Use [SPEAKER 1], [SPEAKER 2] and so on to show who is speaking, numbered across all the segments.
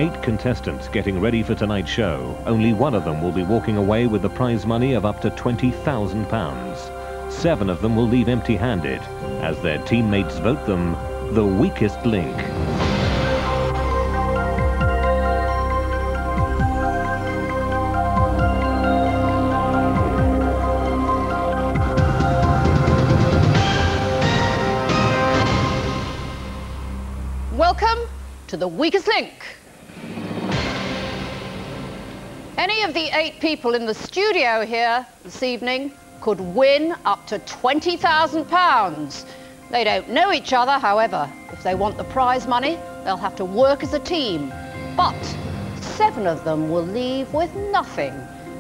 [SPEAKER 1] 8 contestants getting ready for tonight's show, only one of them will be walking away with the prize money of up to £20,000. 7 of them will leave empty-handed, as their teammates vote them the weakest link.
[SPEAKER 2] Welcome to the weakest link. Any of the 8 people in the studio here this evening could win up to £20,000. They don't know each other, however. If they want the prize money, they'll have to work as a team. But 7 of them will leave with nothing,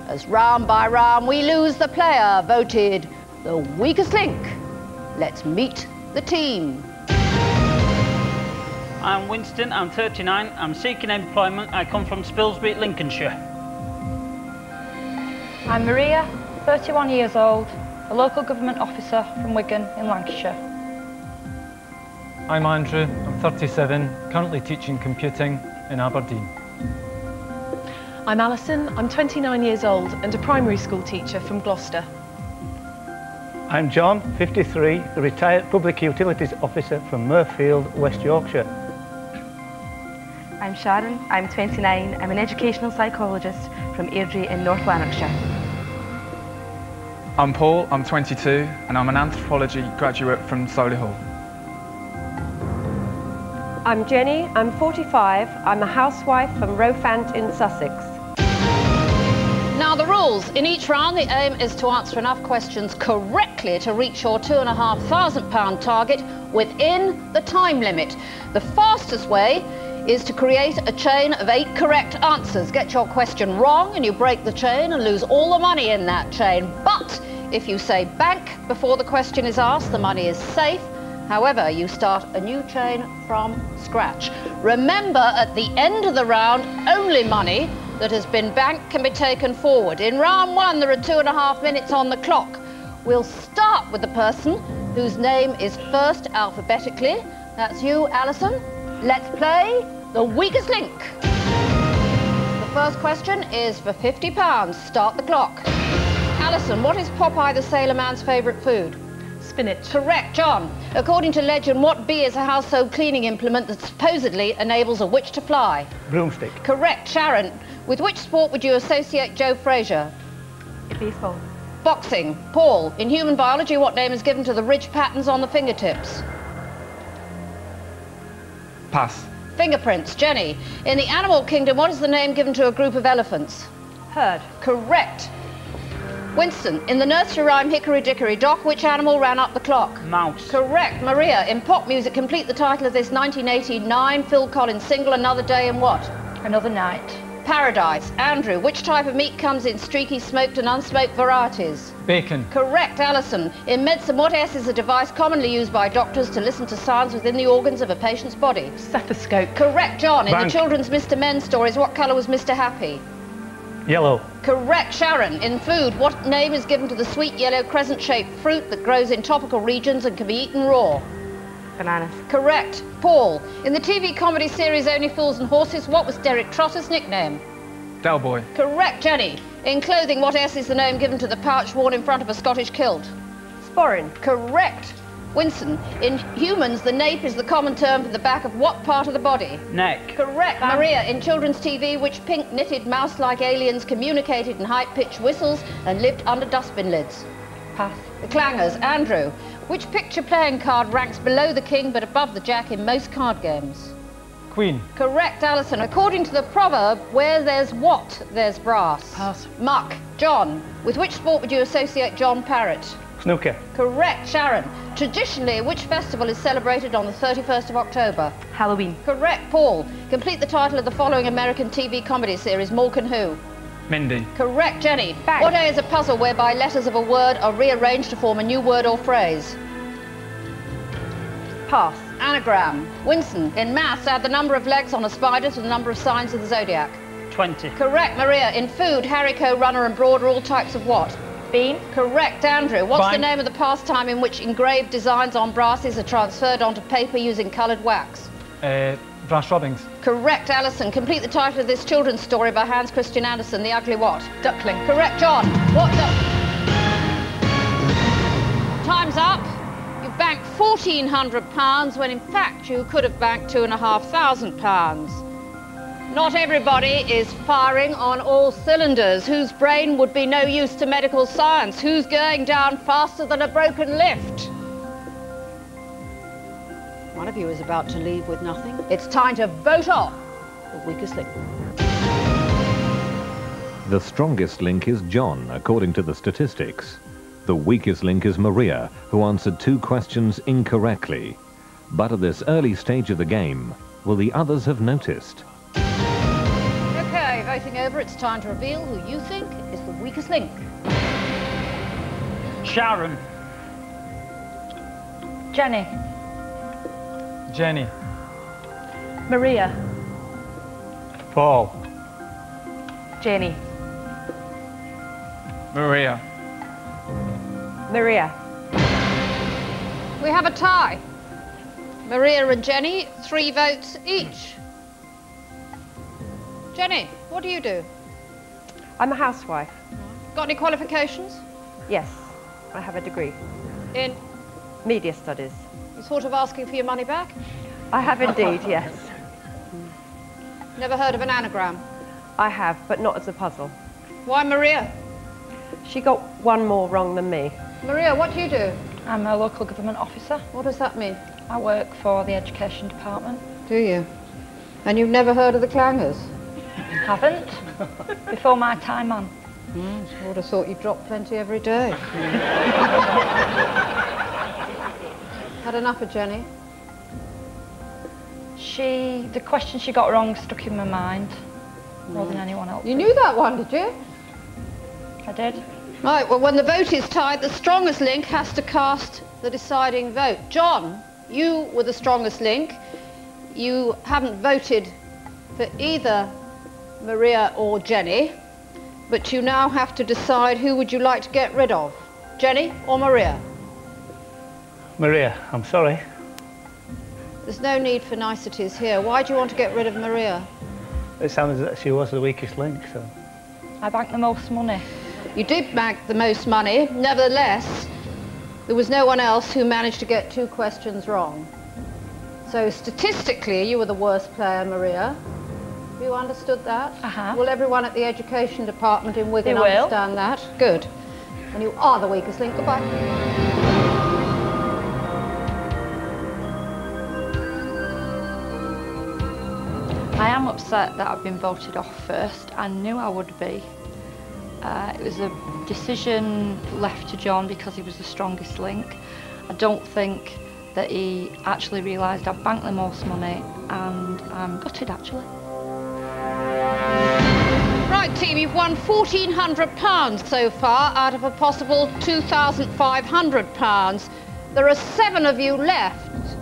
[SPEAKER 2] as round by round we lose the player voted the weakest link. Let's meet the team.
[SPEAKER 3] I'm Winston, I'm 39, I'm seeking employment, I come from Spilsby, Lincolnshire.
[SPEAKER 4] I'm Maria, 31 years old, a local government officer from Wigan in Lancashire.
[SPEAKER 5] I'm Andrew, I'm 37, currently teaching computing in Aberdeen.
[SPEAKER 6] I'm Alison, I'm 29 years old and a primary school teacher from Gloucester.
[SPEAKER 7] I'm John, 53, a retired public utilities officer from Murfield, West Yorkshire.
[SPEAKER 8] I'm Sharon, I'm 29, I'm an educational psychologist from Airdrie in North Lanarkshire.
[SPEAKER 9] I'm Paul, I'm 22, and I'm an anthropology graduate from Solihull.
[SPEAKER 10] I'm Jenny, I'm 45, I'm a housewife from Rowfant in Sussex.
[SPEAKER 2] Now the rules. In each round the aim is to answer enough questions correctly to reach your £2,500 target within the time limit. The fastest way is to create a chain of 8 correct answers. Get your question wrong and you break the chain and lose all the money in that chain. But if you say bank before the question is asked, the money is safe. However, you start a new chain from scratch. Remember, at the end of the round, only money that has been banked can be taken forward. In round 1, there are 2.5 minutes on the clock. We'll start with the person whose name is first alphabetically. That's you, Alison. Let's play the weakest link. The first question is for £50. Start the clock. Alison, what is Popeye the Sailor Man's favourite food?
[SPEAKER 6] Spinach.
[SPEAKER 2] Correct. John, according to legend, what bee is a household cleaning implement that supposedly enables a witch to fly?
[SPEAKER 7] Broomstick.
[SPEAKER 2] Correct. Sharon, with which sport would you associate Joe Frazier?
[SPEAKER 8] Baseball.
[SPEAKER 2] Boxing. Paul, in human biology, what name is given to the ridge patterns on the fingertips?
[SPEAKER 9] Pass.
[SPEAKER 2] Fingerprints. Jenny, in the animal kingdom, what is the name given to a group of elephants?
[SPEAKER 10] Herd.
[SPEAKER 2] Correct. Winston, in the nursery rhyme Hickory Dickory Dock, which animal ran up the clock?
[SPEAKER 3] Mouse.
[SPEAKER 2] Correct. Maria, in pop music, complete the title of this 1989 Phil Collins single, Another Day in what?
[SPEAKER 4] Another night.
[SPEAKER 2] Paradise. Andrew, which type of meat comes in streaky, smoked and unsmoked varieties?
[SPEAKER 5] Bacon.
[SPEAKER 2] Correct. Alison, in medicine, what S is a device commonly used by doctors to listen to sounds within the organs of a patient's body?
[SPEAKER 6] Stethoscope.
[SPEAKER 2] Correct. John, in
[SPEAKER 7] Bank.
[SPEAKER 2] the children's Mr. Men stories, what colour was Mr. Happy?
[SPEAKER 7] Yellow.
[SPEAKER 2] Correct. Sharon, in food, what name is given to the sweet yellow crescent-shaped fruit that grows in tropical regions and can be eaten raw?
[SPEAKER 8] Bananas.
[SPEAKER 2] Correct. Paul, in the TV comedy series Only Fools and Horses, what was Derek Trotter's nickname?
[SPEAKER 9] Del Boy.
[SPEAKER 2] Correct. Jenny, in clothing, what S is the name given to the pouch worn in front of a Scottish kilt?
[SPEAKER 10] Sporran.
[SPEAKER 2] Correct. Winston, in humans, the nape is the common term for the back of what part of the body?
[SPEAKER 3] Neck.
[SPEAKER 2] Correct. Maria, in children's TV, which pink knitted mouse-like aliens communicated in high-pitched whistles and lived under dustbin lids?
[SPEAKER 4] Pass.
[SPEAKER 2] The Clangers. Andrew, which picture playing card ranks below the king but above the jack in most card games?
[SPEAKER 5] Queen.
[SPEAKER 2] Correct. Alison, according to the proverb, where there's what, there's brass?
[SPEAKER 6] Pass.
[SPEAKER 2] Muck. John, with which sport would you associate John Parrott?
[SPEAKER 7] Snooker.
[SPEAKER 2] Correct. Sharon, traditionally, which festival is celebrated on the 31st of October?
[SPEAKER 8] Halloween.
[SPEAKER 2] Correct. Paul, complete the title of the following American TV comedy series, Mork and Who?
[SPEAKER 9] Mindy.
[SPEAKER 2] Correct. Jenny,
[SPEAKER 8] Bang.
[SPEAKER 2] what A is a puzzle whereby letters of a word are rearranged to form a new word or phrase?
[SPEAKER 10] Pass.
[SPEAKER 2] Anagram. Winston, in maths, add the number of legs on a spider to the number of signs of the zodiac.
[SPEAKER 3] 20.
[SPEAKER 2] Correct. Maria, in food, haricot, runner and broad are all types of what?
[SPEAKER 4] Bean.
[SPEAKER 2] Correct. Andrew, what's
[SPEAKER 5] Fine.
[SPEAKER 2] the name of the pastime in which engraved designs on brasses are transferred onto paper using coloured wax?
[SPEAKER 5] Thrash Robbings.
[SPEAKER 2] Correct, Alison. Complete the title of this children's story by Hans Christian Andersen, The Ugly What?
[SPEAKER 6] Duckling.
[SPEAKER 2] Correct, John. What Time's up. You banked £1,400 when in fact you could have banked £2,500. Not everybody is firing on all cylinders. Whose brain would be no use to medical science? Who's going down faster than a broken lift? One of you is about to leave with nothing. It's time to vote off the weakest link.
[SPEAKER 1] The strongest link is John, according to the statistics. The weakest link is Maria, who answered 2 questions incorrectly. But at this early stage of the game, will the others have noticed?
[SPEAKER 2] Okay, voting over, it's time to reveal who you think is the weakest link.
[SPEAKER 3] Sharon.
[SPEAKER 4] Jenny.
[SPEAKER 5] Jenny.
[SPEAKER 6] Maria.
[SPEAKER 7] Paul.
[SPEAKER 8] Jenny.
[SPEAKER 9] Maria.
[SPEAKER 10] Maria.
[SPEAKER 2] We have a tie. Maria and Jenny, 3 votes each. Jenny, what do you do?
[SPEAKER 10] I'm a housewife.
[SPEAKER 2] Got any qualifications?
[SPEAKER 10] Yes, I have a degree.
[SPEAKER 2] In?
[SPEAKER 10] Media studies.
[SPEAKER 2] You thought of asking for your money back?
[SPEAKER 10] I have indeed, yes.
[SPEAKER 2] Never heard of an anagram?
[SPEAKER 10] I have, but not as a puzzle.
[SPEAKER 2] Why Maria?
[SPEAKER 10] She got one more wrong than me.
[SPEAKER 2] Maria, what do you do?
[SPEAKER 4] I'm a local government officer.
[SPEAKER 2] What does that mean?
[SPEAKER 4] I work for the education department.
[SPEAKER 2] Do you? And you've never heard of the clangers?
[SPEAKER 4] Haven't. Before my time on.
[SPEAKER 2] I would have thought you dropped plenty every day. Had enough of Jenny?
[SPEAKER 4] The question she got wrong stuck in my mind more than anyone else.
[SPEAKER 2] You knew that one, did you?
[SPEAKER 4] I did.
[SPEAKER 2] Right, well, when the vote is tied, the strongest link has to cast the deciding vote. John, you were the strongest link. You haven't voted for either Maria or Jenny, but you now have to decide who would you like to get rid of, Jenny or Maria?
[SPEAKER 7] Maria, I'm sorry.
[SPEAKER 2] There's no need for niceties here. Why do you want to get rid of Maria?
[SPEAKER 7] It sounds that she was the weakest link, so...
[SPEAKER 4] I banked the most money.
[SPEAKER 2] You did bank the most money. Nevertheless, there was no one else who managed to get 2 questions wrong. So statistically, you were the worst player, Maria. You understood that?
[SPEAKER 4] Uh-huh.
[SPEAKER 2] Will everyone at the education department in Wigan
[SPEAKER 4] They will.
[SPEAKER 2] understand that? Good. And you are the weakest link. Goodbye.
[SPEAKER 4] I am upset that I've been voted off first. I knew I would be. It was a decision left to John because he was the strongest link. I don't think that he actually realised I'd banked the most money, and I'm gutted actually.
[SPEAKER 2] Right, team, you've won £1,400 so far out of a possible £2,500. There are 7 of you left.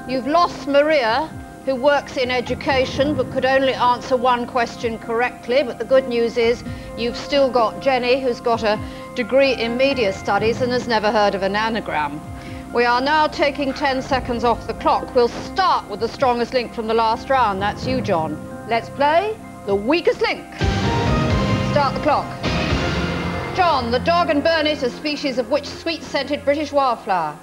[SPEAKER 2] You've lost Maria, who works in education but could only answer 1 question correctly, but the good news is you've still got Jenny, who's got a degree in media studies and has never heard of an anagram. We are now taking 10 seconds off the clock. We'll start with the strongest link from the last round. That's you, John. Let's play the weakest link. Start the clock. John, the dog and burnet, a species of which sweet-scented British wildflower?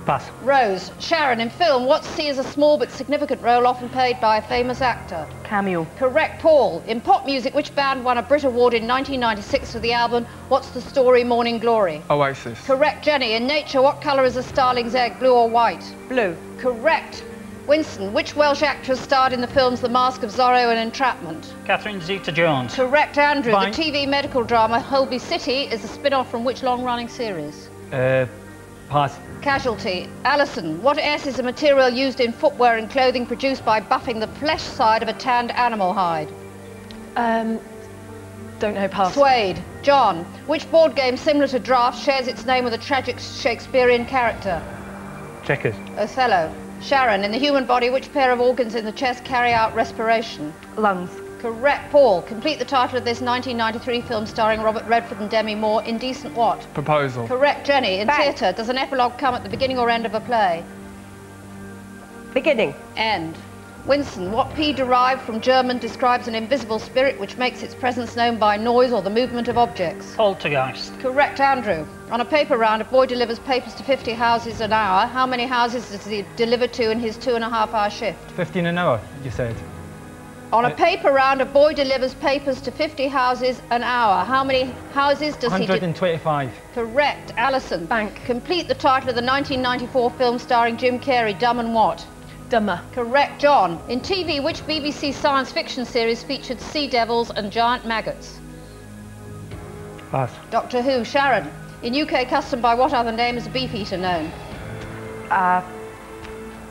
[SPEAKER 7] Pass.
[SPEAKER 2] Rose. Sharon, in film, what's seen as a small but significant role often played by a famous actor?
[SPEAKER 8] Cameo.
[SPEAKER 2] Correct. Paul, in pop music, which band won a Brit Award in 1996 for the album What's the Story, Morning Glory?
[SPEAKER 9] Oasis.
[SPEAKER 2] Correct. Jenny, in nature, what colour is a starling's egg, blue or white?
[SPEAKER 10] Blue.
[SPEAKER 2] Correct. Winston, which Welsh actress starred in the films The Mask of Zorro and Entrapment?
[SPEAKER 3] Catherine Zeta-Jones.
[SPEAKER 2] Correct. Andrew,
[SPEAKER 3] Fine.
[SPEAKER 2] the TV medical drama Holby City is a spin-off from which long-running series?
[SPEAKER 5] Pass.
[SPEAKER 2] Casualty. Alison, what S is a material used in footwear and clothing produced by buffing the flesh side of a tanned animal hide?
[SPEAKER 6] Don't know, pass.
[SPEAKER 2] Suede. John, which board game similar to Draft shares its name with a tragic Shakespearean character?
[SPEAKER 7] Checkers.
[SPEAKER 2] Othello. Sharon, in the human body, which pair of organs in the chest carry out respiration?
[SPEAKER 8] Lungs.
[SPEAKER 2] Correct. Paul, complete the title of this 1993 film starring Robert Redford and Demi Moore, Indecent What?
[SPEAKER 9] Proposal.
[SPEAKER 2] Correct. Jenny, in
[SPEAKER 10] Bang.
[SPEAKER 2] theatre, does an epilogue come at the beginning or end of a play?
[SPEAKER 10] Beginning.
[SPEAKER 2] End. Winston, what P derived from German describes an invisible spirit which makes its presence known by noise or the movement of objects?
[SPEAKER 3] Poltergeist.
[SPEAKER 2] Correct, Andrew. On a paper round, a boy delivers papers to 50 houses an hour. How many houses does he deliver to in his 2.5-hour shift?
[SPEAKER 5] 15 an hour, you said.
[SPEAKER 2] On a paper round, a boy delivers papers to 50 houses an hour. How many houses does he
[SPEAKER 5] 125.
[SPEAKER 2] Correct. Alison. Bank. Complete the title of the 1994 film starring Jim Carrey, Dumb and What?
[SPEAKER 6] Dumber.
[SPEAKER 2] Correct, John. In TV, which BBC science fiction series featured sea devils and giant maggots?
[SPEAKER 7] Pass.
[SPEAKER 2] Doctor Who. Sharon. In UK custom, by what other name is a beef eater known?
[SPEAKER 8] I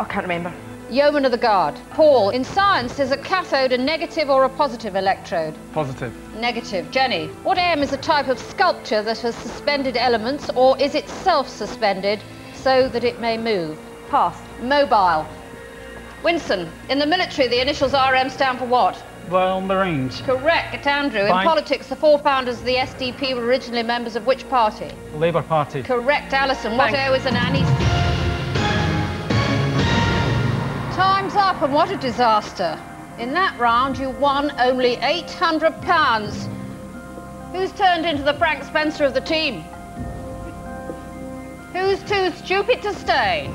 [SPEAKER 8] can't remember.
[SPEAKER 2] Yeoman of the Guard. Paul. In science, is a cathode a negative or a positive electrode?
[SPEAKER 9] Positive.
[SPEAKER 2] Negative. Jenny. What M is a type of sculpture that has suspended elements, or is it self-suspended so that it may move?
[SPEAKER 10] Pass.
[SPEAKER 2] Mobile. Winston. In the military, the initials RM stand for what?
[SPEAKER 3] Royal Marines.
[SPEAKER 2] Correct, Andrew. In
[SPEAKER 5] Fine.
[SPEAKER 2] politics, the four founders of the SDP were originally members of which party?
[SPEAKER 5] Labour Party.
[SPEAKER 2] Correct, Alison.
[SPEAKER 6] Bank.
[SPEAKER 2] What O is an Annie? Time's up, and what a disaster. In that round, you won only £800. Who's turned into the Frank Spencer of the team? Who's too stupid to stay?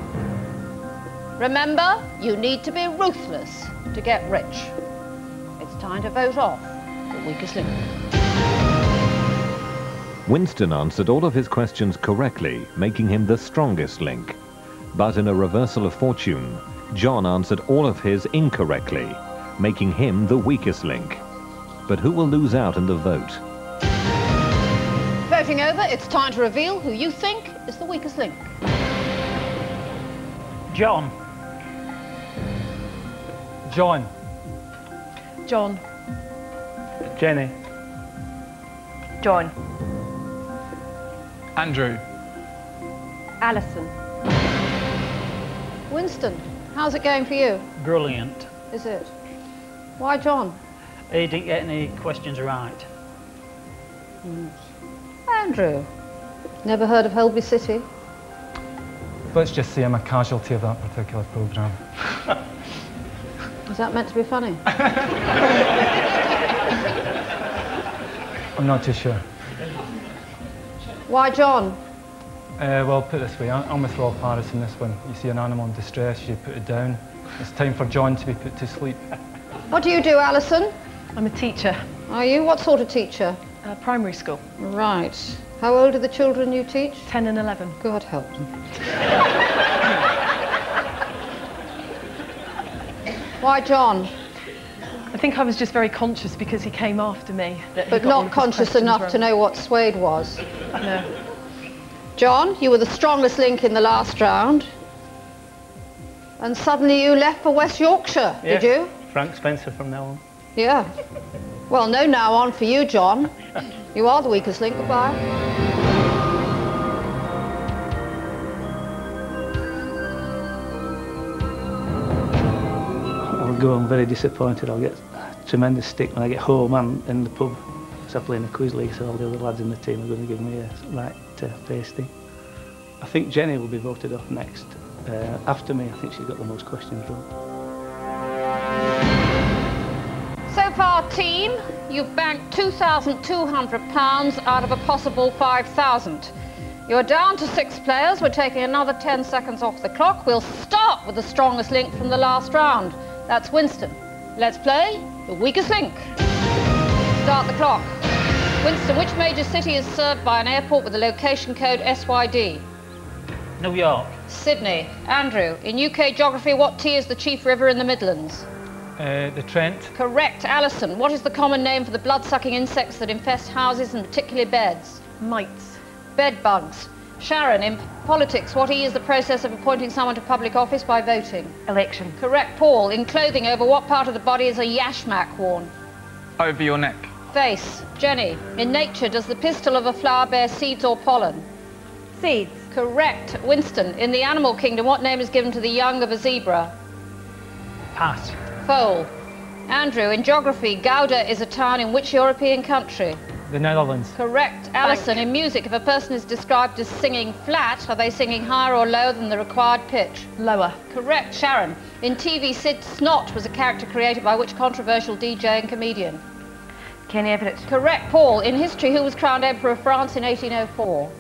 [SPEAKER 2] Remember, you need to be ruthless to get rich. It's time to vote off the weakest link.
[SPEAKER 1] Winston answered all of his questions correctly, making him the strongest link. But in a reversal of fortune, John answered all of his incorrectly, making him the weakest link. But who will lose out in the vote?
[SPEAKER 2] Voting over, it's time to reveal who you think is the weakest link.
[SPEAKER 3] John.
[SPEAKER 5] John.
[SPEAKER 6] John.
[SPEAKER 7] Jenny.
[SPEAKER 8] John.
[SPEAKER 9] Andrew.
[SPEAKER 10] Alison.
[SPEAKER 2] Winston, how's it going for you?
[SPEAKER 3] Brilliant.
[SPEAKER 2] Is it? Why John?
[SPEAKER 3] He didn't get any questions right.
[SPEAKER 2] Andrew. Never heard of Holby City?
[SPEAKER 5] Let's just say I'm a casualty of that particular programme.
[SPEAKER 2] Was that meant to be funny?
[SPEAKER 5] I'm not too sure.
[SPEAKER 2] Why John?
[SPEAKER 5] Well, put it this way, I'm with Rob Paris in this one. You see an animal in distress, you put it down. It's time for John to be put to sleep.
[SPEAKER 2] What do you do, Alison?
[SPEAKER 6] I'm a teacher.
[SPEAKER 2] Are you? What sort of teacher?
[SPEAKER 6] Primary school.
[SPEAKER 2] Right. How old are the children you teach?
[SPEAKER 6] 10 and 11.
[SPEAKER 2] God help them. Why John?
[SPEAKER 6] I think I was just very conscious because he came after me. That he
[SPEAKER 2] But
[SPEAKER 6] got all
[SPEAKER 2] not
[SPEAKER 6] of his
[SPEAKER 2] conscious
[SPEAKER 6] questions
[SPEAKER 2] enough
[SPEAKER 6] wrong.
[SPEAKER 2] to know what suede was.
[SPEAKER 6] No.
[SPEAKER 2] John, you were the strongest link in the last round. And suddenly you left for West Yorkshire,
[SPEAKER 7] Yes.
[SPEAKER 2] did you?
[SPEAKER 7] Frank Spencer from now on.
[SPEAKER 2] Yeah. Well, no now on for you, John. You are the weakest link. Goodbye.
[SPEAKER 7] I'll go home very disappointed. I'll get tremendous stick when I get home and in the pub. So I play in the quiz league, so all the other lads in the team are going to give me a right pasting. I think Jenny will be voted off next. After me, I think she's got the most questions wrong.
[SPEAKER 2] So far, team, you've banked £2,200 out of a possible 5,000. You're down to 6 players. We're taking another 10 seconds off the clock. We'll start with the strongest link from the last round. That's Winston. Let's play the weakest link. Start the clock. Winston, which major city is served by an airport with the location code SYD?
[SPEAKER 3] New York.
[SPEAKER 2] Sydney. Andrew, in UK geography, what T is the chief river in the Midlands?
[SPEAKER 5] The Trent.
[SPEAKER 2] Correct. Alison, what is the common name for the blood-sucking insects that infest houses and particularly beds?
[SPEAKER 6] Mites.
[SPEAKER 2] Bed bugs. Sharon, in politics, what E is the process of appointing someone to public office by voting?
[SPEAKER 8] Election.
[SPEAKER 2] Correct. Paul, in clothing, over what part of the body is a yashmak worn?
[SPEAKER 9] Over your neck.
[SPEAKER 2] Face. Jenny, in nature, does the pistil of a flower bear seeds or pollen?
[SPEAKER 10] Seeds.
[SPEAKER 2] Correct. Winston, in the animal kingdom, what name is given to the young of a zebra?
[SPEAKER 3] Pass.
[SPEAKER 2] Foal. Andrew, in geography, Gouda is a town in which European country?
[SPEAKER 5] The Netherlands.
[SPEAKER 2] Correct. Alison, in music, if a person is described as singing flat, are they singing higher or lower than the required pitch?
[SPEAKER 6] Lower.
[SPEAKER 2] Correct. Sharon, in TV, Sid Snot was a character created by which controversial DJ and comedian?
[SPEAKER 8] Kenny Everett.
[SPEAKER 2] Correct. Paul, in history, who was crowned Emperor of France in 1804?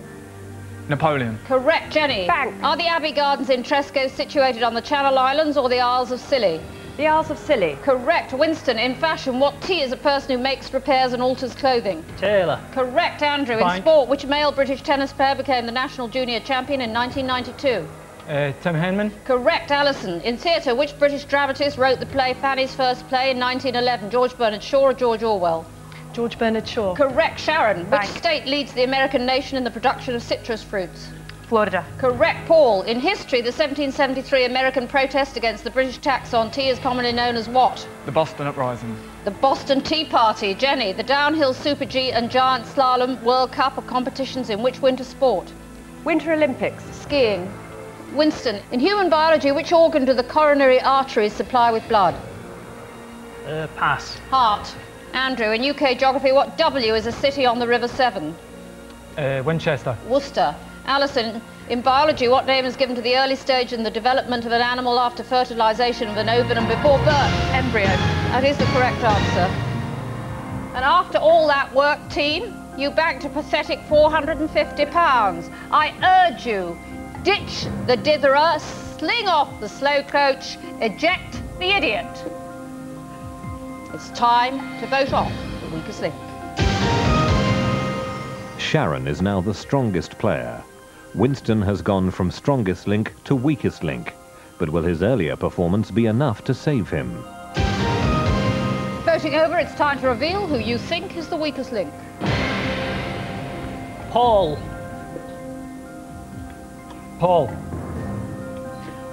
[SPEAKER 9] Napoleon.
[SPEAKER 2] Correct. Jenny,
[SPEAKER 10] Bank.
[SPEAKER 2] are the Abbey Gardens in Tresco situated on the Channel Islands or the Isles of Scilly?
[SPEAKER 10] The Isles of Scilly.
[SPEAKER 2] Correct. Winston, in fashion, what T is a person who makes, repairs and alters clothing?
[SPEAKER 3] Taylor.
[SPEAKER 2] Correct. Andrew, in
[SPEAKER 5] Bank.
[SPEAKER 2] sport, which male British tennis player became the national junior champion in 1992?
[SPEAKER 5] Tim Henman.
[SPEAKER 2] Correct. Alison, in theatre, which British dramatist wrote the play Fanny's First Play in 1911? George Bernard Shaw or George Orwell?
[SPEAKER 6] George Bernard Shaw.
[SPEAKER 2] Correct. Sharon,
[SPEAKER 8] Bank.
[SPEAKER 2] which state leads the American nation in the production of citrus fruits?
[SPEAKER 8] Florida.
[SPEAKER 2] Correct. Paul, in history, the 1773 American protest against the British tax on tea is commonly known as what?
[SPEAKER 9] The Boston Uprising.
[SPEAKER 2] The Boston Tea Party. Jenny, the downhill Super G and giant slalom World Cup are competitions in which winter sport?
[SPEAKER 10] Winter Olympics.
[SPEAKER 2] Skiing. Winston, in human biology, which organ do the coronary arteries supply with blood?
[SPEAKER 3] Pass.
[SPEAKER 2] Heart. Andrew, in UK geography, what W is a city on the River Severn?
[SPEAKER 5] Winchester.
[SPEAKER 2] Worcester. Alison, in biology, what name is given to the early stage in the development of an animal after fertilisation of an ovum and before birth?
[SPEAKER 6] Embryo.
[SPEAKER 2] That is the correct answer. And after all that work, team, you banked a pathetic £450. I urge you, ditch the ditherer, sling off the slow coach, eject the idiot. It's time to vote off the weakest link.
[SPEAKER 1] Sharon is now the strongest player. Winston has gone from strongest link to weakest link. But will his earlier performance be enough to save him?
[SPEAKER 2] Voting over, it's time to reveal who you think is the weakest link.
[SPEAKER 3] Paul.
[SPEAKER 5] Paul.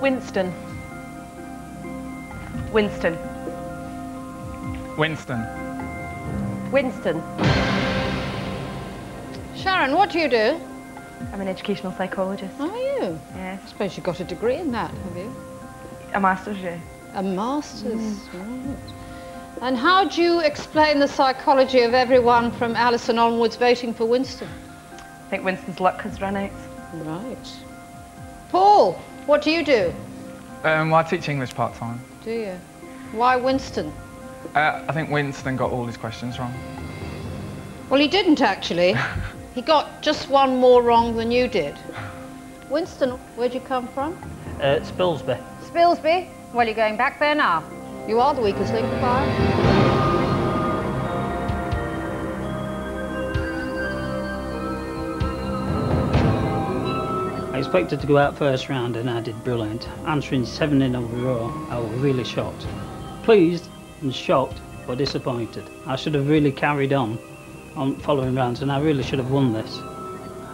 [SPEAKER 6] Winston.
[SPEAKER 8] Winston.
[SPEAKER 9] Winston.
[SPEAKER 10] Winston.
[SPEAKER 2] Sharon, what do you do?
[SPEAKER 8] I'm an educational psychologist.
[SPEAKER 2] Are you?
[SPEAKER 8] Yeah.
[SPEAKER 2] I suppose you got a degree in that, have you?
[SPEAKER 8] A master's, yeah.
[SPEAKER 2] A master's, right. And how do you explain the psychology of everyone from Alison onwards voting for Winston?
[SPEAKER 8] I think Winston's luck has run out.
[SPEAKER 2] Right. Paul, what do you do?
[SPEAKER 9] Well, I teach English part-time.
[SPEAKER 2] Do you? Why Winston?
[SPEAKER 9] I think Winston got all his questions wrong.
[SPEAKER 2] Well, he didn't actually. He got just one more wrong than you did. Winston, where'd you come from?
[SPEAKER 3] Spilsby.
[SPEAKER 2] Spilsby? Well, you're going back there now. You are the weakest link, Fire.
[SPEAKER 11] I expected to go out first round and I did brilliant. Answering 7 in a row, I was really shocked. Pleased and shocked, but disappointed. I should have really carried on following rounds and I really should have won this.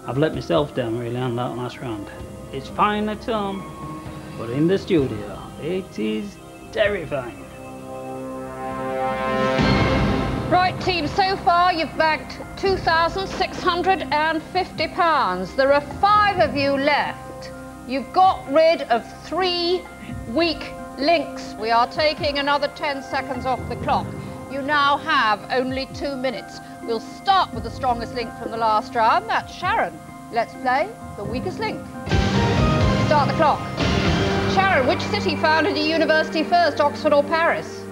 [SPEAKER 11] I've let myself down really on that last round. It's fine at home, but in the studio, it is terrifying.
[SPEAKER 2] Right, team, so far you've bagged £2,650. There are 5 of you left. You've got rid of 3 weak links. We are taking another 10 seconds off the clock. You now have only 2 minutes. We'll start with the strongest link from the last round. That's Sharon. Let's play the weakest link. Start the clock. Sharon, which city founded a university first, Oxford or Paris?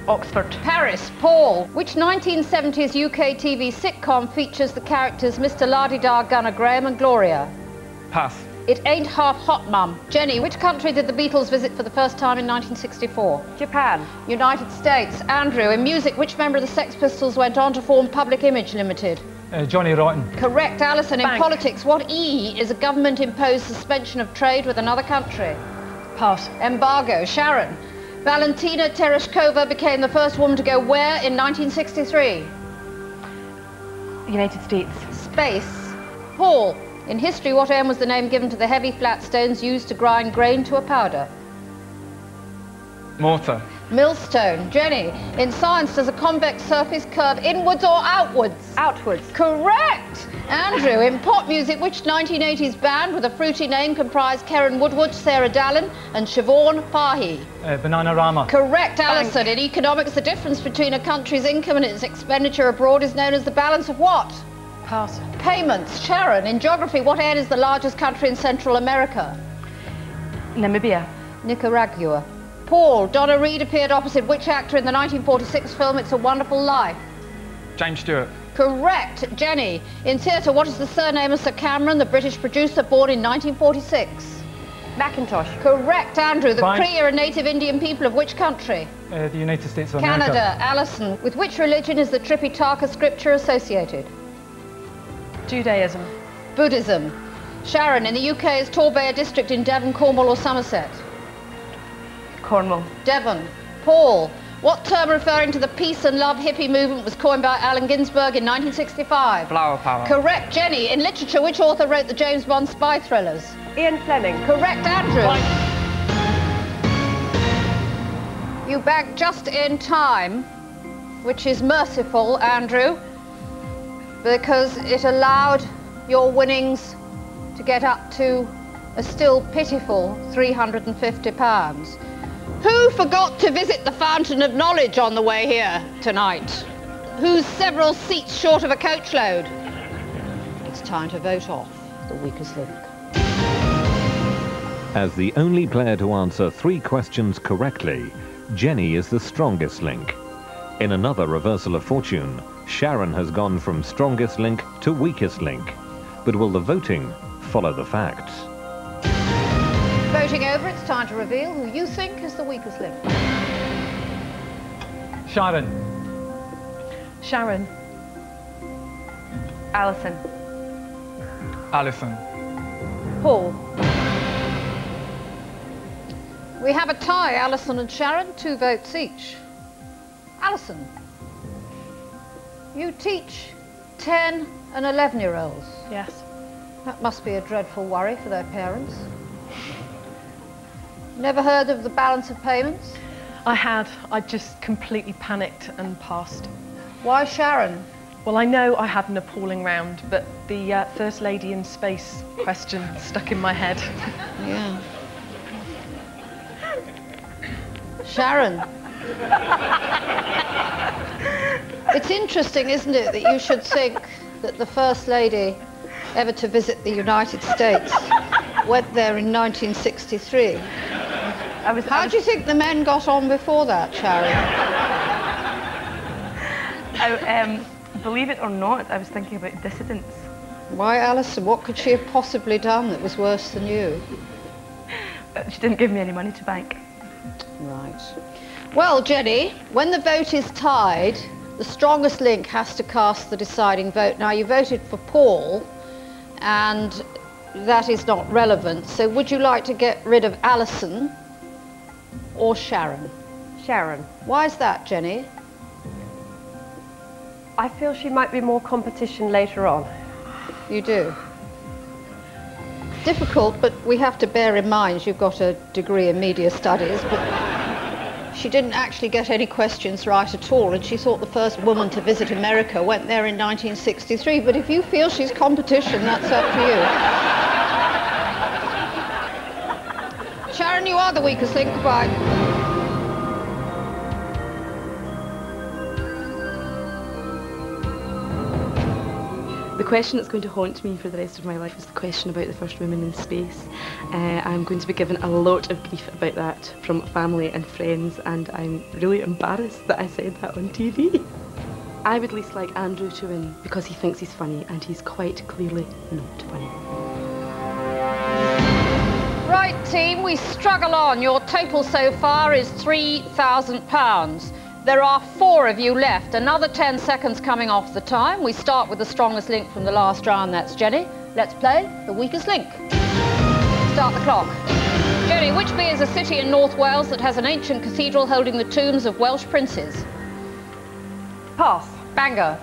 [SPEAKER 8] Oxford.
[SPEAKER 2] Paris. Paul, which 1970s UK TV sitcom features the characters Mr. La-di-da, Gunnar Graham and Gloria?
[SPEAKER 9] Pass.
[SPEAKER 2] It Ain't Half Hot, Mum. Jenny, which country did the Beatles visit for the first time in 1964?
[SPEAKER 10] Japan.
[SPEAKER 2] United States. Andrew, in music, which member of the Sex Pistols went on to form Public Image Limited?
[SPEAKER 5] Johnny Rotten.
[SPEAKER 2] Correct. Alison, in
[SPEAKER 6] Bank.
[SPEAKER 2] politics, what E is a government-imposed suspension of trade with another country?
[SPEAKER 6] Pass.
[SPEAKER 2] Embargo. Sharon, Valentina Tereshkova became the first woman to go where in 1963?
[SPEAKER 8] United States.
[SPEAKER 2] Space. Paul, in history, what M was the name given to the heavy flat stones used to grind grain to a powder?
[SPEAKER 9] Mortar.
[SPEAKER 2] Millstone. Jenny, in science, does a convex surface curve inwards or outwards?
[SPEAKER 10] Outwards.
[SPEAKER 2] Correct. Andrew, in pop music, which 1980s band with a fruity name comprised Karen Woodward, Sarah Dallin and Siobhan Fahey?
[SPEAKER 5] Bananarama.
[SPEAKER 2] Correct, Alison. In economics, the difference between a country's income and its expenditure abroad is known as the balance of what?
[SPEAKER 6] Pass.
[SPEAKER 2] Payments. Sharon, in geography, what area is the largest country in Central America?
[SPEAKER 8] Namibia.
[SPEAKER 2] Nicaragua. Paul, Donna Reed appeared opposite which actor in the 1946 film It's a Wonderful Life?
[SPEAKER 9] James Stewart.
[SPEAKER 2] Correct. Jenny, in theatre, what is the surname of Sir Cameron, the British producer born in 1946?
[SPEAKER 10] Macintosh.
[SPEAKER 2] Correct. Andrew, the
[SPEAKER 5] Fine.
[SPEAKER 2] Cree are a native Indian people of which country?
[SPEAKER 5] The United States of America.
[SPEAKER 2] Canada. Alison, with which religion is the Tripitaka scripture associated?
[SPEAKER 6] Judaism.
[SPEAKER 2] Buddhism. Sharon, in the UK, is Torbay a district in Devon, Cornwall or Somerset?
[SPEAKER 8] Cornwall.
[SPEAKER 2] Devon. Paul, what term referring to the peace and love hippie movement was coined by Allen Ginsberg in 1965?
[SPEAKER 9] Flower power.
[SPEAKER 2] Correct. Jenny, in literature, which author wrote the James Bond spy thrillers?
[SPEAKER 10] Ian Fleming.
[SPEAKER 2] Correct, Andrew. You back just in time, which is merciful, Andrew, because it allowed your winnings to get up to a still pitiful £350. Who forgot to visit the Fountain of Knowledge on the way here tonight? Who's several seats short of a coach load? It's time to vote off the weakest link.
[SPEAKER 1] As the only player to answer 3 questions correctly, Jenny is the strongest link. In another reversal of fortune, Sharon has gone from strongest link to weakest link. But will the voting follow the facts?
[SPEAKER 2] Voting over, it's time to reveal who you think is the weakest link.
[SPEAKER 5] Sharon.
[SPEAKER 6] Sharon.
[SPEAKER 8] Alison.
[SPEAKER 9] Alison.
[SPEAKER 2] Paul. We have a tie, Alison and Sharon, 2 votes each. Alison, you teach 10 and 11-year-olds.
[SPEAKER 6] Yes.
[SPEAKER 2] That must be a dreadful worry for their parents. Never heard of the balance of payments?
[SPEAKER 6] I had. I just completely panicked and passed.
[SPEAKER 2] Why Sharon?
[SPEAKER 6] Well, I know I had an appalling round, but the First Lady in Space question stuck in my head.
[SPEAKER 2] Yeah. Sharon. It's interesting, isn't it, that you should think that the First Lady ever to visit the United States went there in 1963. How do you think the men got on before that, Sharon?
[SPEAKER 8] Believe it or not, I was thinking about dissidents.
[SPEAKER 2] Why, Alison? What could she have possibly done that was worse than you?
[SPEAKER 8] She didn't give me any money to bank.
[SPEAKER 2] Right. Well, Jenny, when the vote is tied, the strongest link has to cast the deciding vote. Now, you voted for Paul, and that is not relevant. So would you like to get rid of Alison or Sharon?
[SPEAKER 10] Sharon.
[SPEAKER 2] Why is that, Jenny?
[SPEAKER 10] I feel she might be more competition later on.
[SPEAKER 2] You do? Difficult, but we have to bear in mind you've got a degree in media studies, but she didn't actually get any questions right at all, and she thought the first woman to visit America went there in 1963. But if you feel she's competition, that's up to you. Sharon, you are the weakest link. Goodbye.
[SPEAKER 8] The question that's going to haunt me for the rest of my life is the question about the first woman in space. I'm going to be given a lot of grief about that from family and friends, and I'm really embarrassed that I said that on TV. I would least like Andrew to win because he thinks he's funny, and he's quite clearly not funny.
[SPEAKER 2] Right, team, we struggle on. Your total so far is £3,000. There are 4 of you left. Another 10 seconds coming off the time. We start with the strongest link from the last round. That's Jenny. Let's play the weakest link. Start the clock. Jenny, which be is a city in North Wales that has an ancient cathedral holding the tombs of Welsh princes?
[SPEAKER 10] Pass.
[SPEAKER 2] Bangor.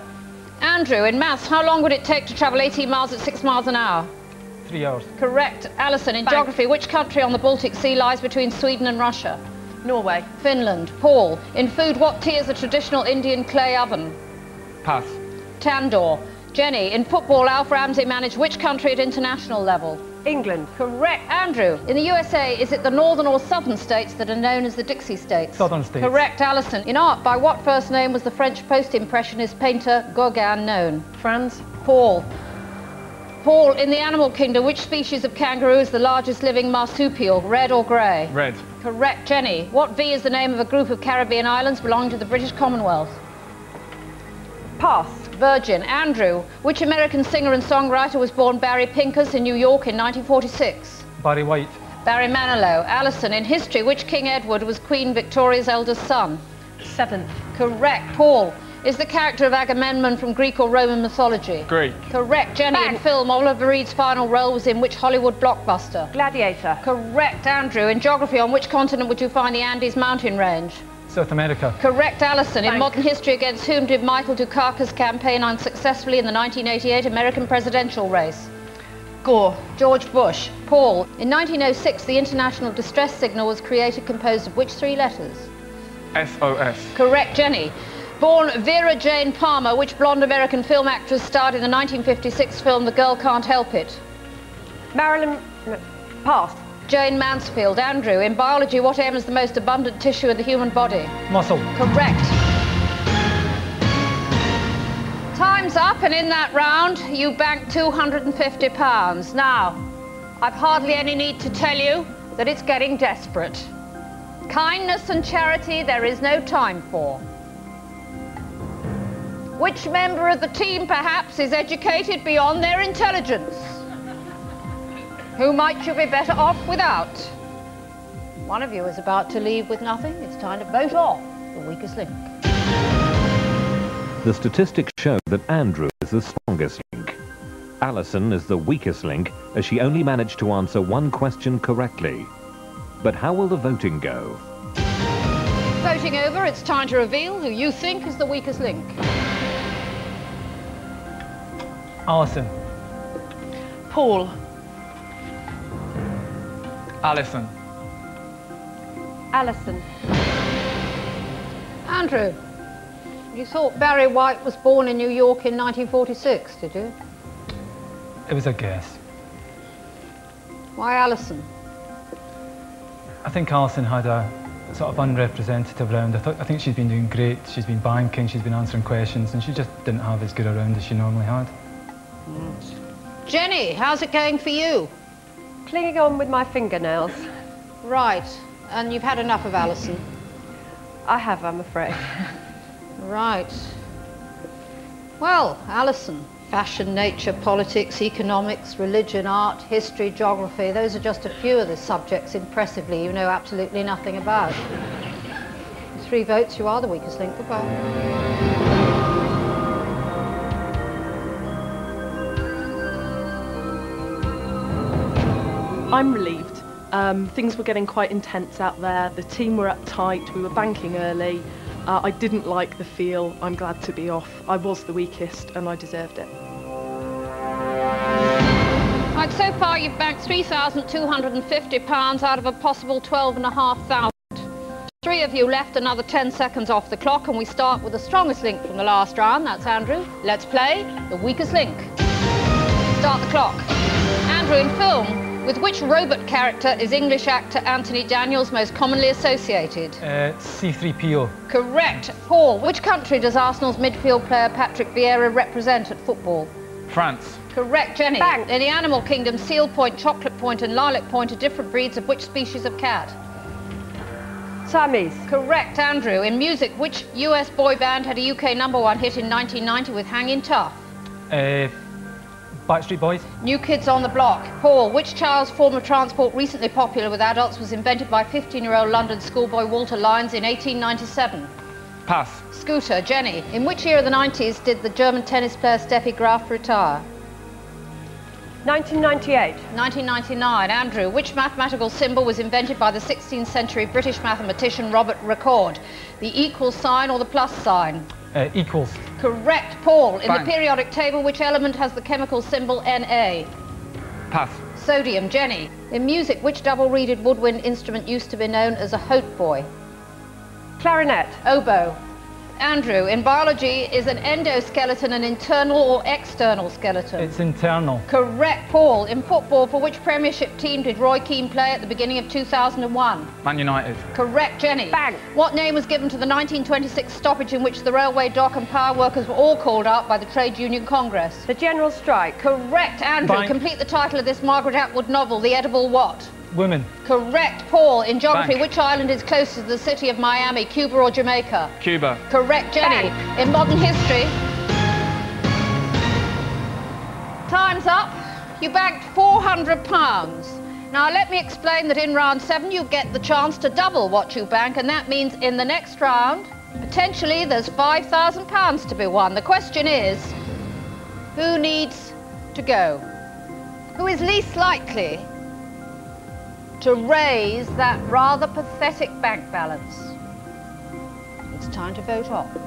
[SPEAKER 2] Andrew, in maths, how long would it take to travel 18 miles at 6 miles an hour?
[SPEAKER 5] 3 hours.
[SPEAKER 2] Correct. Alison, in geography, which country on the Baltic Sea lies between Sweden and Russia?
[SPEAKER 6] Norway.
[SPEAKER 2] Finland. Paul, in food, what tea is a traditional Indian clay oven?
[SPEAKER 9] Pass.
[SPEAKER 2] Tandoor. Jenny, in football, Alf Ramsey managed which country at international level?
[SPEAKER 10] England.
[SPEAKER 2] Correct. Andrew, in the USA, is it the northern or southern states that are known as the Dixie States?
[SPEAKER 5] Southern states.
[SPEAKER 2] Correct. Alison, in art, by what first name was the French post-impressionist painter Gauguin known?
[SPEAKER 6] Franz.
[SPEAKER 2] Paul. Paul, in the animal kingdom, which species of kangaroo is the largest living marsupial, red or grey?
[SPEAKER 9] Red.
[SPEAKER 2] Correct. Jenny, what V is the name of a group of Caribbean islands belonging to the British Commonwealth?
[SPEAKER 10] Pass.
[SPEAKER 2] Virgin. Andrew, which American singer and songwriter was born Barry Pincus in New York in 1946?
[SPEAKER 5] Barry White.
[SPEAKER 2] Barry Manilow. Alison, in history, which King Edward was Queen Victoria's eldest son?
[SPEAKER 6] 7th.
[SPEAKER 2] Correct. Paul, is the character of Agamemnon from Greek or Roman mythology?
[SPEAKER 9] Greek.
[SPEAKER 2] Correct. Jenny, in film, Oliver Reed's final role was in which Hollywood blockbuster?
[SPEAKER 10] Gladiator.
[SPEAKER 2] Correct. Andrew, in geography, on which continent would you find the Andes mountain range?
[SPEAKER 5] South America.
[SPEAKER 2] Correct. Alison, in modern history, against whom did Michael Dukakis campaign unsuccessfully in the 1988 American presidential race?
[SPEAKER 6] Gore.
[SPEAKER 2] George Bush. Paul, in 1906, the international distress signal was created, composed of which 3 letters?
[SPEAKER 9] SOS.
[SPEAKER 2] Correct. Jenny, born Vera Jane Palmer, which blonde American film actress starred in the 1956 film The Girl Can't Help It?
[SPEAKER 10] Marilyn. Pass.
[SPEAKER 2] Jane Mansfield. Andrew, in biology, what M is the most abundant tissue in the human body?
[SPEAKER 5] Muscle.
[SPEAKER 2] Correct. Time's up, and in that round, you banked £250. Now, I've hardly any need to tell you that it's getting desperate. Kindness and charity there is no time for. Which member of the team, perhaps, is educated beyond their intelligence? Who might you be better off without? One of you is about to leave with nothing. It's time to vote off the weakest link.
[SPEAKER 1] The statistics show that Andrew is the strongest link. Alison is the weakest link, as she only managed to answer 1 question correctly. But how will the voting go?
[SPEAKER 2] Voting over, it's time to reveal who you think is the weakest link.
[SPEAKER 5] Alison.
[SPEAKER 6] Paul.
[SPEAKER 9] Alison.
[SPEAKER 10] Alison.
[SPEAKER 2] Andrew, you thought Barry White was born in New York in 1946, did you?
[SPEAKER 5] It was a guess.
[SPEAKER 2] Why Alison?
[SPEAKER 5] I think Alison had a sort of unrepresentative round. I think she's been doing great. She's been banking, she's been answering questions, and she just didn't have as good a round as she normally had.
[SPEAKER 2] Jenny, how's it going for you?
[SPEAKER 10] Clinging on with my fingernails.
[SPEAKER 2] Right, and you've had enough of Alison?
[SPEAKER 10] I have, I'm afraid.
[SPEAKER 2] Right. Well, Alison, fashion, nature, politics, economics, religion, art, history, geography, those are just a few of the subjects impressively you know absolutely nothing about. With 3 votes, you are the weakest link. Goodbye.
[SPEAKER 6] I'm relieved. Things were getting quite intense out there. The team were uptight. We were banking early. I didn't like the feel. I'm glad to be off. I was the weakest and I deserved it.
[SPEAKER 2] Right, so far you've banked £3,250 out of a possible 12,500. 3 of you left another 10 seconds off the clock, and we start with the strongest link from the last round. That's Andrew. Let's play the weakest link. Start the clock. Andrew, in film, with which robot character is English actor Anthony Daniels most commonly associated?
[SPEAKER 5] C-3PO.
[SPEAKER 2] Correct. Paul, which country does Arsenal's midfield player Patrick Vieira represent at football?
[SPEAKER 9] France.
[SPEAKER 2] Correct. Jenny.
[SPEAKER 10] Bang.
[SPEAKER 2] In the animal kingdom, seal point, chocolate point and lilac point are different breeds of which species of cat?
[SPEAKER 10] Siamese.
[SPEAKER 2] Correct. Andrew, in music, which US boy band had a UK #1 hit in 1990 with Hangin' Tough?
[SPEAKER 5] Backstreet Boys.
[SPEAKER 2] New Kids on the Block. Paul, which child's form of transport recently popular with adults was invented by 15-year-old London schoolboy Walter Lyons in 1897?
[SPEAKER 9] Pass.
[SPEAKER 2] Scooter. Jenny, in which year of the 90s did the German tennis player Steffi Graf retire?
[SPEAKER 10] 1998.
[SPEAKER 2] 1999. Andrew, which mathematical symbol was invented by the 16th century British mathematician Robert Recorde? The equal sign or the plus sign?
[SPEAKER 5] Equals.
[SPEAKER 2] Correct. Paul, in
[SPEAKER 9] Bang.
[SPEAKER 2] the periodic table, which element has the chemical symbol Na?
[SPEAKER 9] Pass.
[SPEAKER 2] Sodium. Jenny. In music, which double-reeded woodwind instrument used to be known as a hautboy?
[SPEAKER 10] Clarinet.
[SPEAKER 2] Oboe. Andrew. In biology, is an endoskeleton an internal or external skeleton?
[SPEAKER 5] It's internal.
[SPEAKER 2] Correct. Paul. In football, for which Premiership team did Roy Keane play at the beginning of 2001?
[SPEAKER 9] Man United.
[SPEAKER 2] Correct. Jenny.
[SPEAKER 10] Bang.
[SPEAKER 2] What name was given to the 1926 stoppage in which the railway, dock and power workers were all called out by the Trade Union Congress?
[SPEAKER 10] The General Strike.
[SPEAKER 2] Correct. Andrew.
[SPEAKER 5] Bang.
[SPEAKER 2] Complete the title of this Margaret Atwood novel, The Edible What?
[SPEAKER 5] Women.
[SPEAKER 2] Correct. Paul. In geography,
[SPEAKER 9] Bank.
[SPEAKER 2] which island is closest to the city of Miami, Cuba or Jamaica?
[SPEAKER 9] Cuba.
[SPEAKER 2] Correct. Jenny.
[SPEAKER 10] Bank.
[SPEAKER 2] In modern history... Time's up. You banked £400. Now let me explain that in round 7 you get the chance to double what you bank, and that means in the next round, potentially there's £5,000 to be won. The question is, who needs to go? Who is least likely to raise that rather pathetic bank balance? It's time to vote off the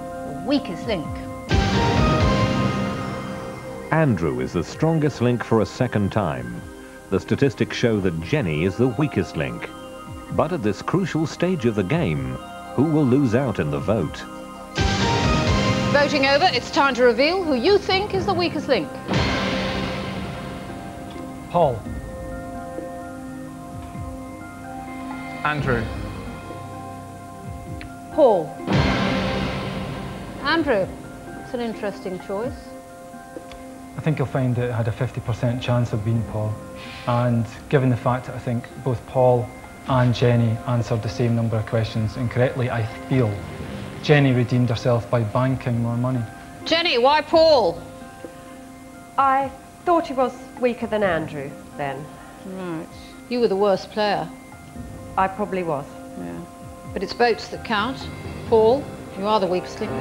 [SPEAKER 2] weakest link.
[SPEAKER 1] Andrew is the strongest link for a second time. The statistics show that Jenny is the weakest link. But at this crucial stage of the game, who will lose out in the vote?
[SPEAKER 2] Voting over, it's time to reveal who you think is the weakest link.
[SPEAKER 5] Paul.
[SPEAKER 9] Andrew.
[SPEAKER 2] Paul. Andrew. It's an interesting choice.
[SPEAKER 5] I think you'll find that it had a 50% chance of being Paul. And given the fact that I think both Paul and Jenny answered the same number of questions incorrectly, I feel Jenny redeemed herself by banking more money.
[SPEAKER 2] Jenny, why Paul?
[SPEAKER 10] I thought he was weaker than Andrew then.
[SPEAKER 2] Right. You were the worst player.
[SPEAKER 10] I probably was.
[SPEAKER 2] Yeah. But it's votes that count. Paul, you are the weakest link.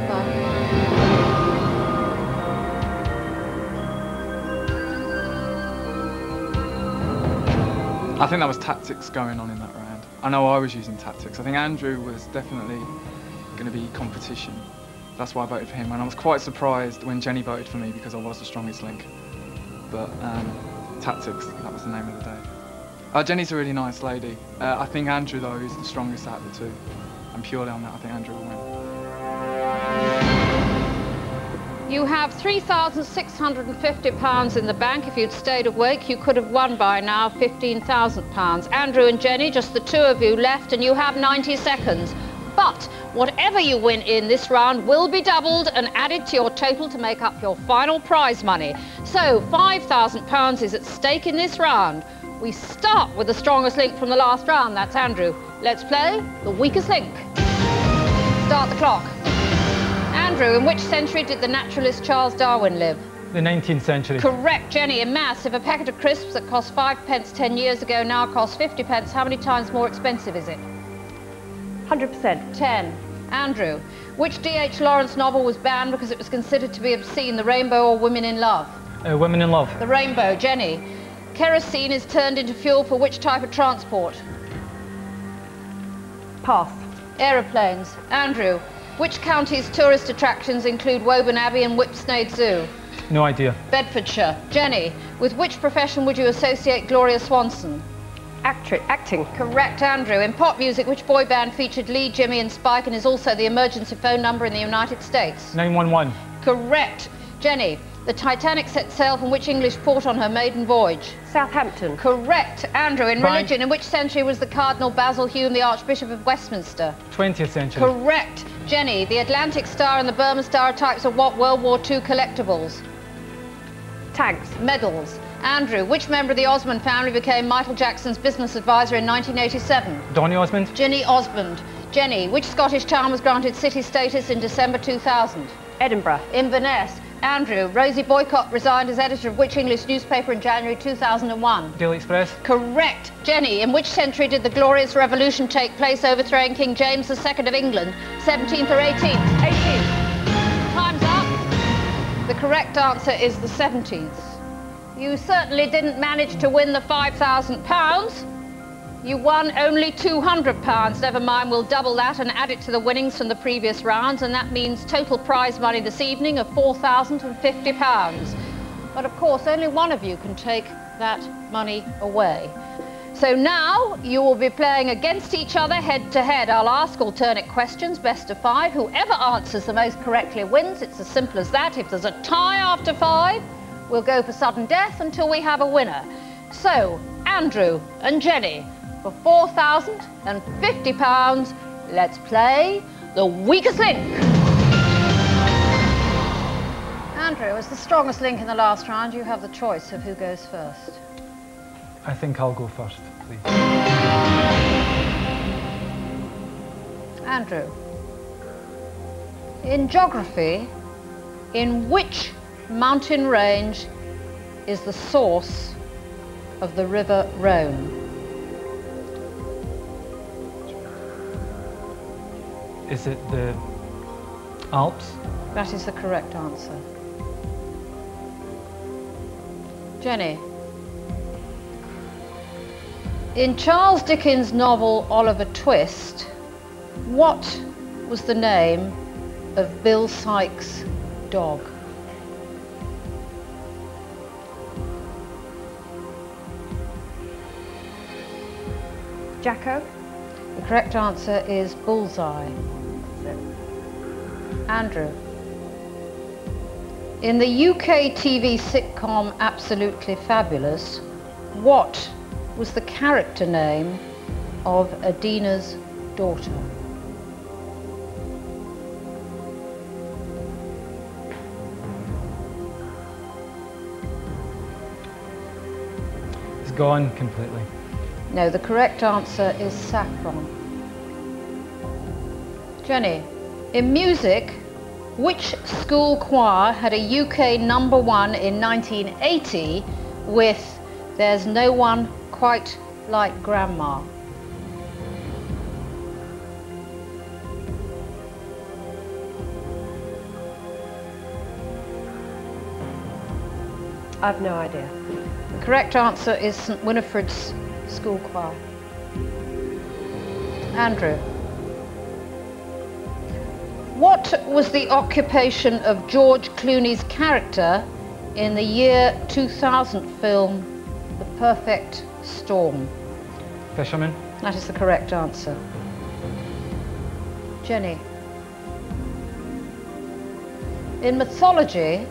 [SPEAKER 9] I think that was tactics going on in that round. I know I was using tactics. I think Andrew was definitely going to be competition. That's why I voted for him. And I was quite surprised when Jenny voted for me because I was the strongest link. But tactics, that was the name of the day. Jenny's a really nice lady. I think Andrew, though, is the strongest out of the two. And purely on that, I think Andrew will win.
[SPEAKER 2] You have £3,650 in the bank. If you'd stayed awake, you could have won by now £15,000. Andrew and Jenny, just the two of you left, and you have 90 seconds. But whatever you win in this round will be doubled and added to your total to make up your final prize money. So £5,000 is at stake in this round. We start with the strongest link from the last round. That's Andrew. Let's play the weakest link. Start the clock. Andrew, in which century did the naturalist Charles Darwin live?
[SPEAKER 5] The 19th century.
[SPEAKER 2] Correct. Jenny, in maths, if a packet of crisps that cost 5p 10 years ago now costs 50p, how many times more expensive is it?
[SPEAKER 10] 100%.
[SPEAKER 2] 10. Andrew, which D.H. Lawrence novel was banned because it was considered to be obscene, The Rainbow or Women in Love?
[SPEAKER 5] Women in Love.
[SPEAKER 2] The Rainbow. Jenny, kerosene is turned into fuel for which type of transport?
[SPEAKER 10] Pass.
[SPEAKER 2] Aeroplanes. Andrew, which county's tourist attractions include Woburn Abbey and Whipsnade Zoo?
[SPEAKER 5] No idea.
[SPEAKER 2] Bedfordshire. Jenny, with which profession would you associate Gloria Swanson?
[SPEAKER 10] Acting.
[SPEAKER 2] Correct. Andrew, in pop music, which boy band featured Lee, Jimmy and Spike and is also the emergency phone number in the United States?
[SPEAKER 5] 911.
[SPEAKER 2] Correct. Jenny, the Titanic set sail from which English port on her maiden voyage?
[SPEAKER 10] Southampton.
[SPEAKER 2] Correct. Andrew, in
[SPEAKER 5] Fine.
[SPEAKER 2] religion, in which century was the Cardinal Basil Hume the Archbishop of Westminster?
[SPEAKER 5] 20th century.
[SPEAKER 2] Correct. Jenny, the Atlantic Star and the Burma Star are types of what World War II collectibles?
[SPEAKER 10] Tanks.
[SPEAKER 2] Medals. Andrew, which member of the Osmond family became Michael Jackson's business advisor in 1987?
[SPEAKER 5] Donny Osmond.
[SPEAKER 2] Ginny Osmond. Jenny, which Scottish town was granted city status in December 2000?
[SPEAKER 10] Edinburgh.
[SPEAKER 2] Inverness. Andrew, Rosie Boycott resigned as editor of which English newspaper in January 2001?
[SPEAKER 5] Daily Express.
[SPEAKER 2] Correct. Jenny, in which century did the Glorious Revolution take place, overthrowing King James II of England? 17th or 18th?
[SPEAKER 10] 18th.
[SPEAKER 2] Time's up. The correct answer is the 17th. You certainly didn't manage to win the £5,000. You won only £200. Never mind, we'll double that and add it to the winnings from the previous rounds, and that means total prize money this evening of £4,050. But of course, only one of you can take that money away. So now you will be playing against each other head to head. I'll ask alternate questions, best of 5. Whoever answers the most correctly wins. It's as simple as that. If there's a tie after 5, we'll go for sudden death until we have a winner. So, Andrew and Jenny, for £4,050, let's play the weakest link. Andrew, as the strongest link in the last round, you have the choice of who goes first.
[SPEAKER 5] I think I'll go first, please.
[SPEAKER 2] Andrew, in geography, in which mountain range is the source of the River Rhone?
[SPEAKER 5] Is it the Alps?
[SPEAKER 2] That is the correct answer. Jenny, in Charles Dickens' novel Oliver Twist, what was the name of Bill Sikes' dog?
[SPEAKER 10] Jacko?
[SPEAKER 2] The correct answer is Bullseye. Andrew, in the UK TV sitcom Absolutely Fabulous, what was the character name of Adina's daughter?
[SPEAKER 5] It's gone completely.
[SPEAKER 2] No, the correct answer is Saffron. Jenny, in music, which school choir had a UK #1 in 1980 with There's No One Quite Like Grandma?
[SPEAKER 10] I've no idea.
[SPEAKER 2] The correct answer is St Winifred's School Choir. Andrew, what was the occupation of George Clooney's character in the year 2000 film The Perfect Storm?
[SPEAKER 5] Fisherman?
[SPEAKER 2] That is the correct answer. Jenny, in mythology,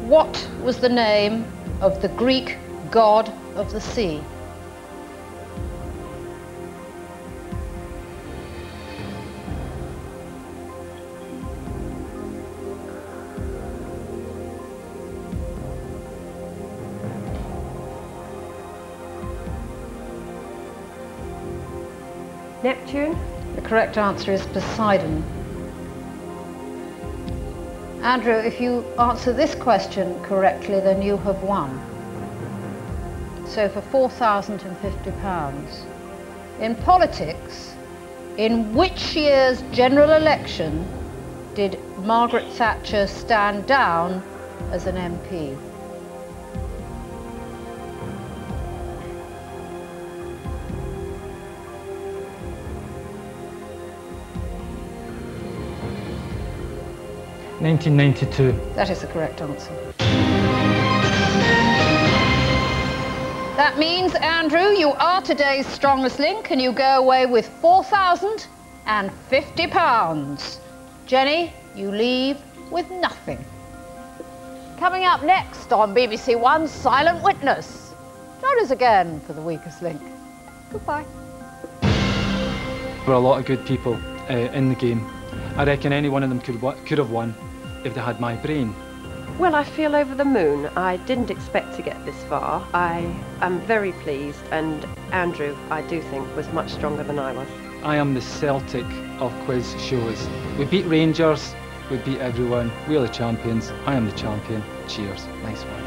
[SPEAKER 2] what was the name of the Greek god of the sea?
[SPEAKER 10] Neptune?
[SPEAKER 2] The correct answer is Poseidon. Andrew, if you answer this question correctly, then you have won. So for £4,050. In politics, in which year's general election did Margaret Thatcher stand down as an MP?
[SPEAKER 5] (1992).
[SPEAKER 2] That is the correct answer. That means, Andrew, you are today's strongest link and you go away with £4,050. Jenny, you leave with nothing. Coming up next on BBC One's Silent Witness. Join us again for the weakest link. Goodbye.
[SPEAKER 5] There were a lot of good people in the game. I reckon any one of them could have won if they had my brain.
[SPEAKER 10] Well, I feel over the moon. I didn't expect to get this far. I am very pleased, and Andrew, I do think, was much stronger than I was.
[SPEAKER 5] I am the Celtic of quiz shows. We beat Rangers, we beat everyone. We are the champions. I am the champion. Cheers. Nice one.